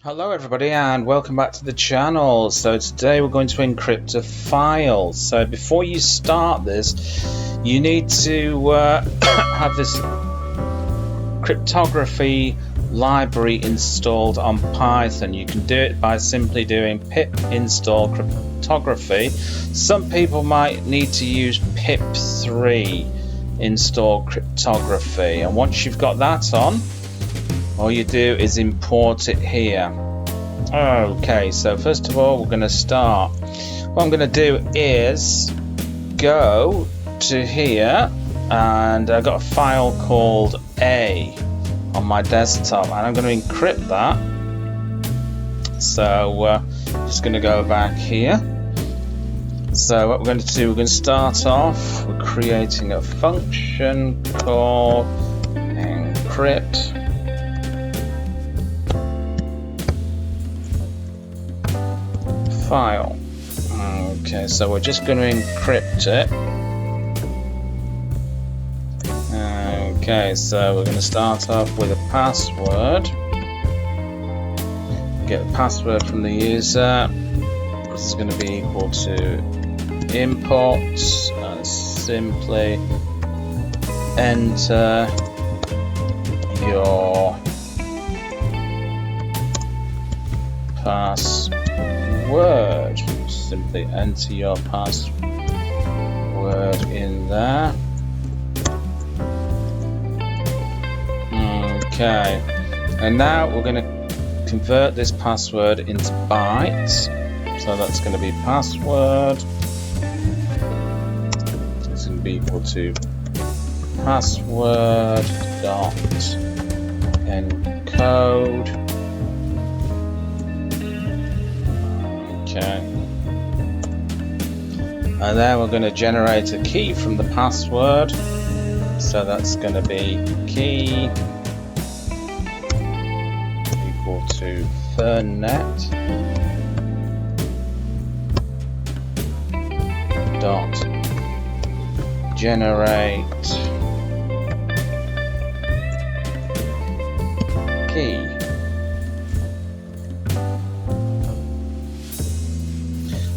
Hello everybody and welcome back to the channel. So today we're going to encrypt a file. So before you start this, you need to have this cryptography library installed on Python. You can do it by simply doing pip install cryptography. Some people might need to use pip3 install cryptography, and once you've got that on, all you do is import it here. Okay, so first of all we're going to start. What I'm going to do is go to here, and I've got a file called A on my desktop, and I'm going to encrypt that. So just going to go back here. So what we're going to do, we're going to start off with creating a function called encrypt. File. Okay, so we're just going to encrypt it. Okay, so we're going to start off with a password. Get the password from the user. This is going to be equal to import, and simply enter your password. Simply enter your password in there. Okay, and now we're going to convert this password into bytes. So that's going to be password. It's going to be equal to password dot encode. Okay. And then we're going to generate a key from the password. So that's going to be key equal to fernet dot generate key.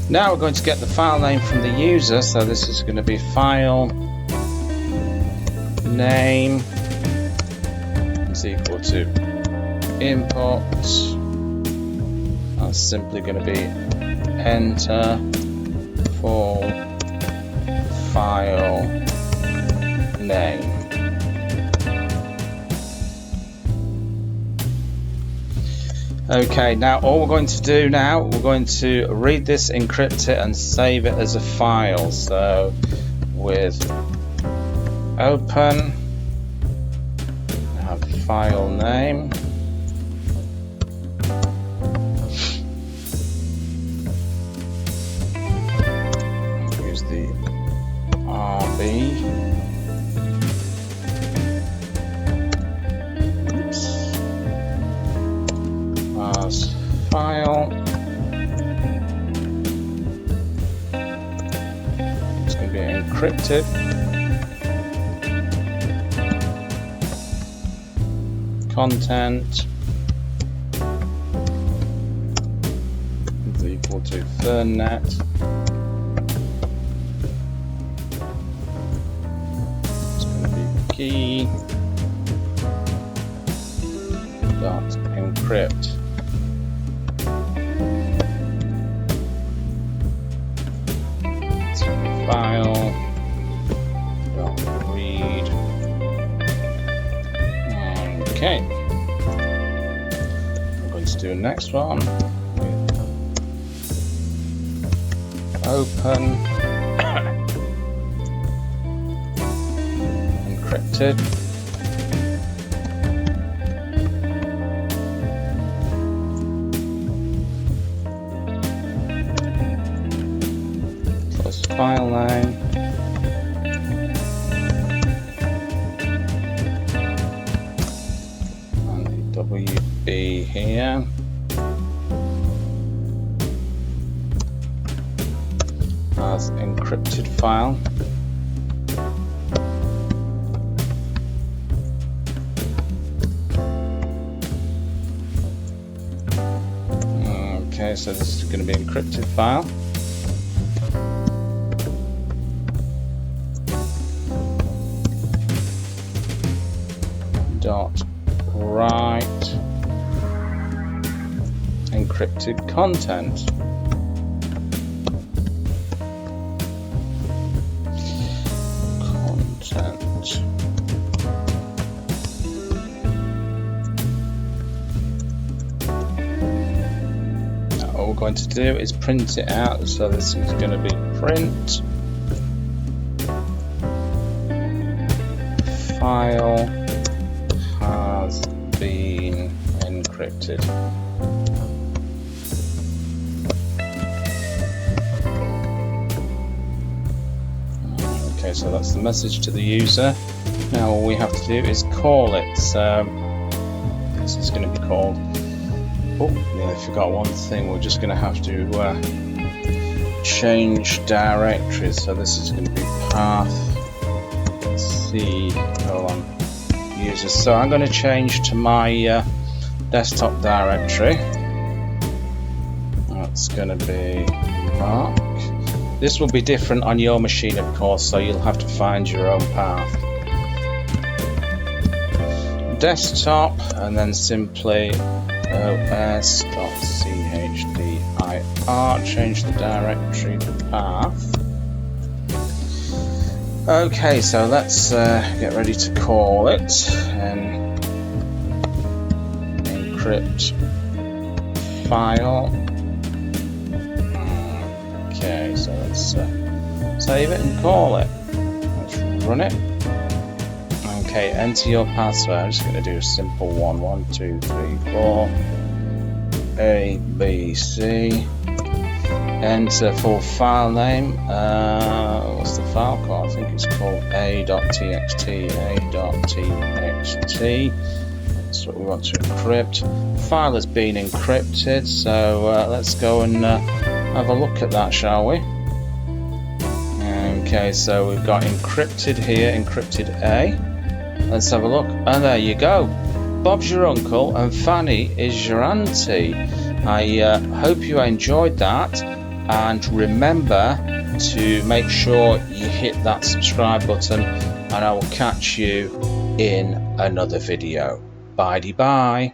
Now we're going to get the file name from the user, so this is going to be file name is equal to import. That's simply going to be enter for file name. Okay, now all we're going to do now, we're going to read this, encrypt it, and save it as a file. So with open, I have file name. Use the RB. File. It's going to be encrypted. Content is equal to fernet. It's going to be key dot encrypt. File dot read. Okay, I'm going to do the next one with open encrypted. File name, and the WB here, as encrypted file. Okay, so this is going to be encrypted file. .write encrypted content. Now, all we're going to do is print it out. So this is going to be print file has been encrypted. Okay, so that's the message to the user. Now all we have to do is call it. So this is going to be called. Oh, yeah, I forgot one thing. We're just going to have to change directories. So this is going to be path C user. So I'm going to change to my desktop directory. That's going to be Mark. This will be different on your machine, of course, so you'll have to find your own path. Desktop, and then simply os.chdr, change the directory to path. Okay, so let's get ready to call it and encrypt file. Okay, so let's save it and call it. Let's run it. Okay, enter your password. I'm just going to do a simple one. 1, 2, 3, 4. A, B, C. Enter full file name. What's the file called? I think it's called a.txt. A.txt. That's what we want to encrypt. File has been encrypted, so let's go and have a look at that, shall we? Okay, so we've got encrypted here, encrypted A. Let's have a look, and there you go. Bob's your uncle and Fanny is your auntie. I hope you enjoyed that, and remember to make sure you hit that subscribe button, and I will catch you in another video. Bye-bye.